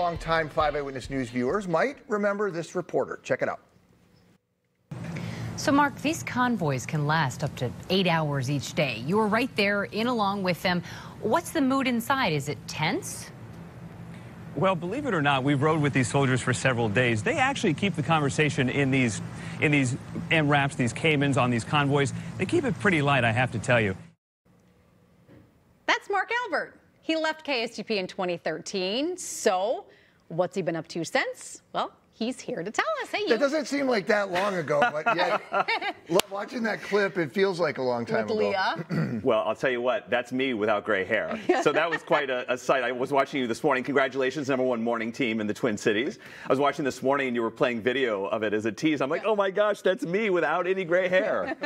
longtime 5 Eyewitness News viewers might remember this reporter. Check it out. So, Mark, these convoys can last up to 8 hours each day. You were right there in along with them. What's the mood inside? Is it tense? Well, believe it or not, we've rode with these soldiers for several days. They actually keep the conversation in these MRAPs, these Caymans on these convoys. They keep it pretty light, I have to tell you. That's Mark Albert. He left KSTP in 2013. So what's he been up to since? Well, he's here to tell us. Hey, you. That doesn't seem like that long ago, but yet, watching that clip, it feels like a long time ago. Leah. Well, I'll tell you what, that's me without gray hair. So that was quite a sight. I was watching you this morning. Congratulations, #1 morning team in the Twin Cities. I was watching this morning and you were playing video of it as a tease. I'm like, oh my gosh, that's me without any gray hair.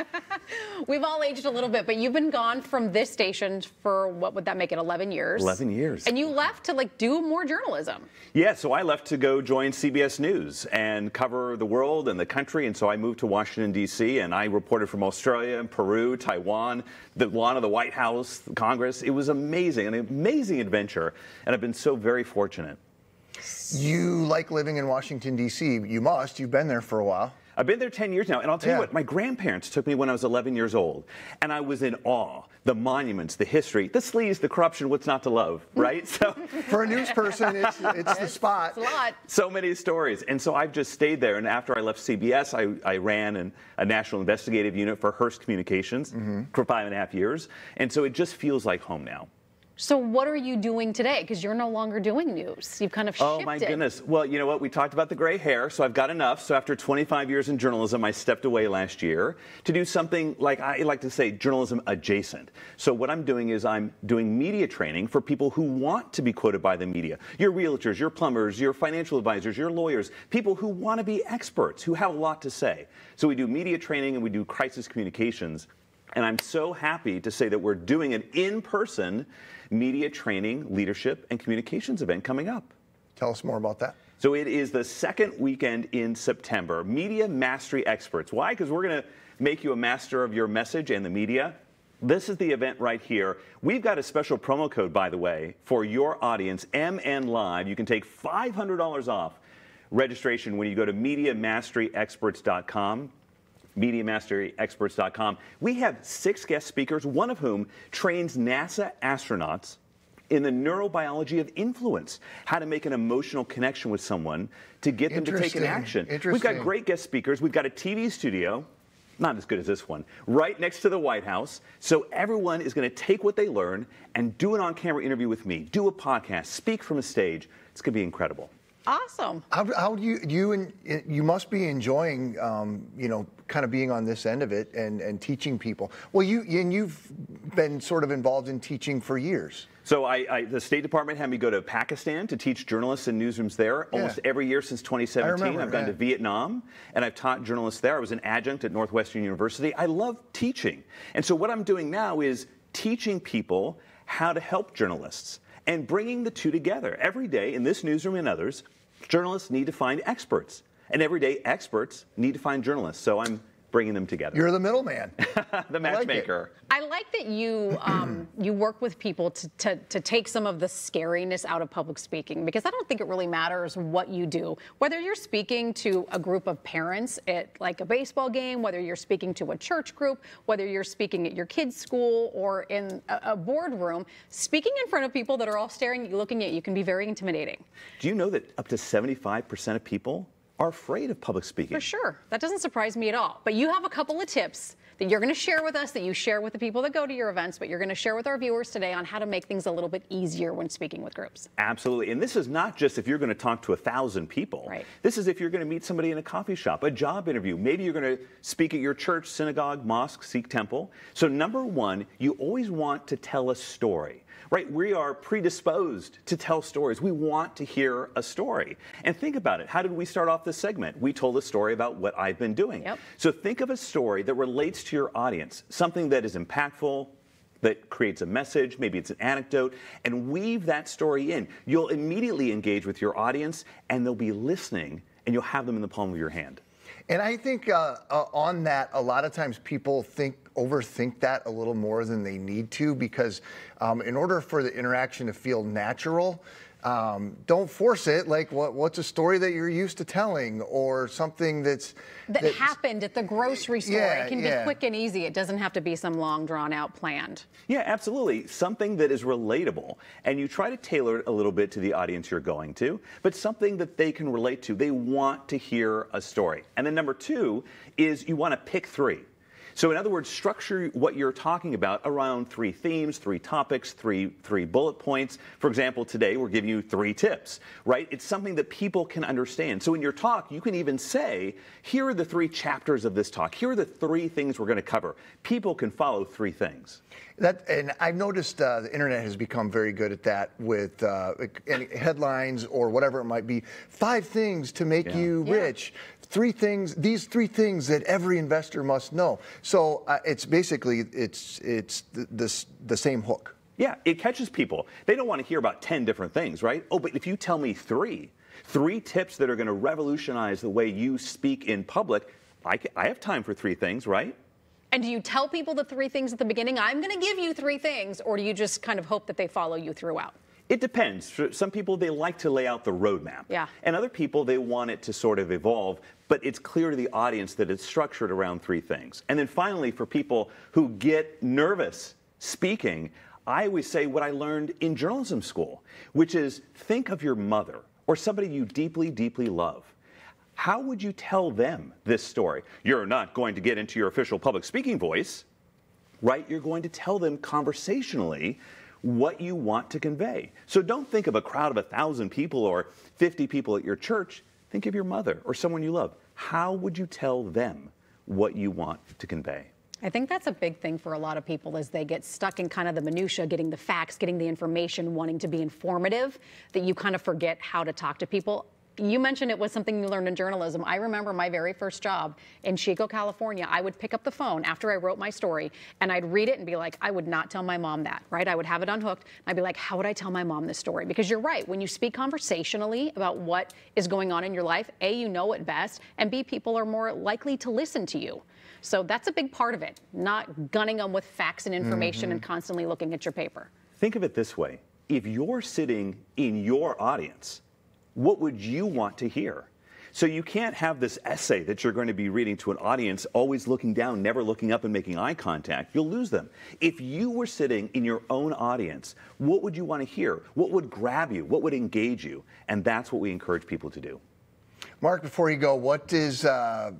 We've all aged a little bit, but you've been gone from this station for, what would that make it, 11 years? 11 years. And you left to do more journalism. Yeah, so I left to go join CBS News and cover the world and the country. And so I moved to Washington, D.C., and I reported from Australia and Peru, Taiwan, the lawn of the White House, Congress. It was amazing, an amazing adventure. And I've been so very fortunate. You like living in Washington, D.C. You must. You've been there for a while. I've been there 10 years now, and I'll tell you what, my grandparents took me when I was 11 years old, and I was in awe. The monuments, the history, the sleaze, the corruption, what's not to love, right? So for a news person, it's the spot. It's a lot. So many stories, and so I've just stayed there, and after I left CBS, I ran a national investigative unit for Hearst Communications for 5.5 years, and so it just feels like home now. So what are you doing today? Because you're no longer doing news. You've kind of shifted. Oh, my goodness. Well, you know what? We talked about the gray hair, so I've got enough. So after 25 years in journalism, I stepped away last year to do something like, I like to say, journalism adjacent. So what I'm doing is I'm doing media training for people who want to be quoted by the media. Your realtors, your plumbers, your financial advisors, your lawyers, people who want to be experts, who have a lot to say. So we do media training and we do crisis communications. And I'm so happy to say that we're doing an in-person media training, leadership, and communications event coming up. Tell us more about that. So it is the second weekend in September. Media Mastery Experts. Why? Because we're going to make you a master of your message and the media. This is the event right here. We've got a special promo code, by the way, for your audience, MN Live. You can take $500 off registration when you go to MediaMasteryExperts.com. MediaMasteryExperts.com. We have 6 guest speakers, one of whom trains NASA astronauts in the neurobiology of influence, how to make an emotional connection with someone to get them to take an action. We've got great guest speakers. We've got a TV studio, not as good as this one, right next to the White House. So everyone is going to take what they learn and do an on-camera interview with me, do a podcast, speak from a stage. It's going to be incredible. Awesome. How do you must be enjoying, you know, kind of being on this end of it and teaching people. Well, you've been sort of involved in teaching for years. So the State Department had me go to Pakistan to teach journalists in newsrooms there almost every year since 2017. I've gone to Vietnam, and I've taught journalists there. I was an adjunct at Northwestern University. I love teaching. And so what I'm doing now is teaching people how to help journalists and bringing the two together. Every day in this newsroom and others, journalists need to find experts. And every day, experts need to find journalists. So I'm bringing them together. You're the middleman. The matchmaker. I like that you you work with people to take some of the scariness out of public speaking, because I don't think it really matters what you do. Whether you're speaking to a group of parents at like a baseball game, whether you're speaking to a church group, whether you're speaking at your kid's school or in a boardroom, speaking in front of people that are all staring at you, looking at you, can be very intimidating. Do you know that up to 75% of people are afraid of public speaking? For sure. That doesn't surprise me at all. But you have a couple of tips that you're going to share with us, that you share with the people that go to your events, but you're going to share with our viewers today on how to make things a little bit easier when speaking with groups. Absolutely. And this is not just if you're going to talk to 1,000 people. Right. This is if you're going to meet somebody in a coffee shop, a job interview. Maybe you're going to speak at your church, synagogue, mosque, Sikh temple. So number one, you always want to tell a story. Right? We are predisposed to tell stories. We want to hear a story. And think about it. How did we start off this segment? We told a story about what I've been doing. Yep. So think of a story that relates to your audience, something that is impactful, that creates a message, maybe it's an anecdote, and weave that story in. You'll immediately engage with your audience, and they'll be listening, and you'll have them in the palm of your hand. And I think on that, a lot of times people overthink that a little more than they need to, because in order for the interaction to feel natural, Don't force it. Like, what's a story that you're used to telling, or something that's happened at the grocery store? Yeah, it can be quick and easy. It doesn't have to be some long, drawn-out planned. Yeah, absolutely. Something that is relatable, and you try to tailor it a little bit to the audience you're going to, but something that they can relate to. They want to hear a story. And then number two is you want to pick three. So in other words, structure what you're talking about around three themes, three topics, three bullet points. For example, today we're giving you 3 tips, right? It's something that people can understand. So in your talk, you can even say, here are the 3 chapters of this talk. Here are the 3 things we're going to cover. People can follow 3 things. And I've noticed the internet has become very good at that with headlines or whatever it might be. 5 things to make you rich. 3 things, these 3 things that every investor must know. So it's basically, it's the same hook. Yeah, it catches people. They don't want to hear about 10 different things, right? Oh, but if you tell me 3 tips that are going to revolutionize the way you speak in public, I have time for 3 things, right? And do you tell people the 3 things at the beginning, I'm going to give you 3 things, or do you just kind of hope that they follow you throughout? It depends. For some people, they like to lay out the roadmap. Yeah. And other people, they want it to sort of evolve, but it's clear to the audience that it's structured around 3 things. And then finally, for people who get nervous speaking, I always say what I learned in journalism school, which is think of your mother or somebody you deeply, deeply love. How would you tell them this story? You're not going to get into your official public speaking voice, right? You're going to tell them conversationally what you want to convey. So don't think of a crowd of 1,000 people or 50 people at your church. Think of your mother or someone you love. How would you tell them what you want to convey? I think that's a big thing for a lot of people as they get stuck in kind of the minutia, getting the facts, getting the information, wanting to be informative, that you kind of forget how to talk to people. You mentioned it was something you learned in journalism. I remember my very first job in Chico, California. I would pick up the phone after I wrote my story, and I'd read it and be like, I would not tell my mom that, right? I would have it unhooked, and I'd be like, how would I tell my mom this story? Because you're right, when you speak conversationally about what is going on in your life, A, you know it best, and B, people are more likely to listen to you. So that's a big part of it, not gunning them with facts and information and constantly looking at your paper. Think of it this way. If you're sitting in your audience, what would you want to hear? So you can't have this essay that you're going to be reading to an audience always looking down, never looking up and making eye contact. You'll lose them. If you were sitting in your own audience, what would you want to hear? What would grab you? What would engage you? And that's what we encourage people to do. Mark, before you go, what is a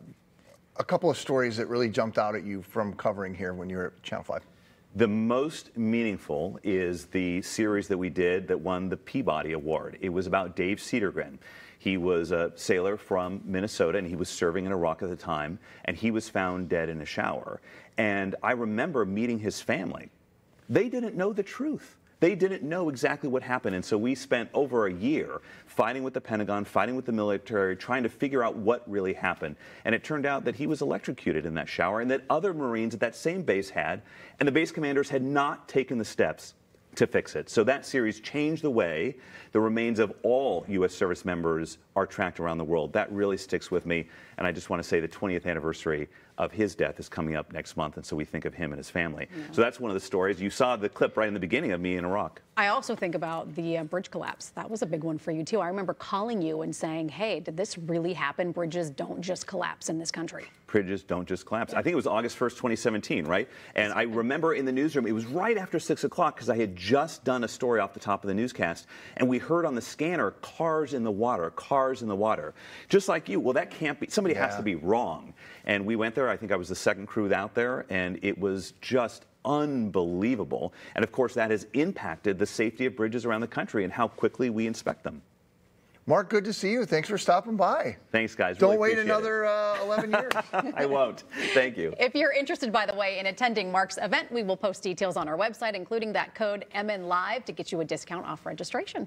couple of stories that really jumped out at you from covering here when you were at Channel 5? The most meaningful is the series that we did that won the Peabody Award. It was about Dave Cedergren. He was a sailor from Minnesota, and he was serving in Iraq at the time, and he was found dead in a shower. And I remember meeting his family. They didn't know the truth. They didn't know exactly what happened, and so we spent over a year fighting with the Pentagon, fighting with the military, trying to figure out what really happened. And it turned out that he was electrocuted in that shower, and that other Marines at that same base had, and the base commanders had not taken the steps to fix it. So that series changed the way the remains of all U.S. service members are tracked around the world. That really sticks with me, and I just want to say the 20th anniversary of his death is coming up next month, and so we think of him and his family. Yeah. So that's one of the stories. You saw the clip right in the beginning of me in Iraq. I also think about the bridge collapse. That was a big one for you, too. I remember calling you and saying, hey, did this really happen? Bridges don't just collapse in this country. Bridges don't just collapse. I think it was August 1st, 2017, right? And I remember in the newsroom, it was right after 6 o'clock because I had just done a story off the top of the newscast, and we heard on the scanner, cars in the water, cars in the water. Just like you, well, that can't be, somebody has to be wrong. And we went there, I think I was the second crew out there, and it was just unbelievable. And of course, that has impacted the safety of bridges around the country and how quickly we inspect them. Mark, good to see you. Thanks for stopping by. Thanks, guys. Don't wait another 11 years. I won't. Thank you. If you're interested, by the way, in attending Mark's event, we will post details on our website, including that code MNLive to get you a discount off registration.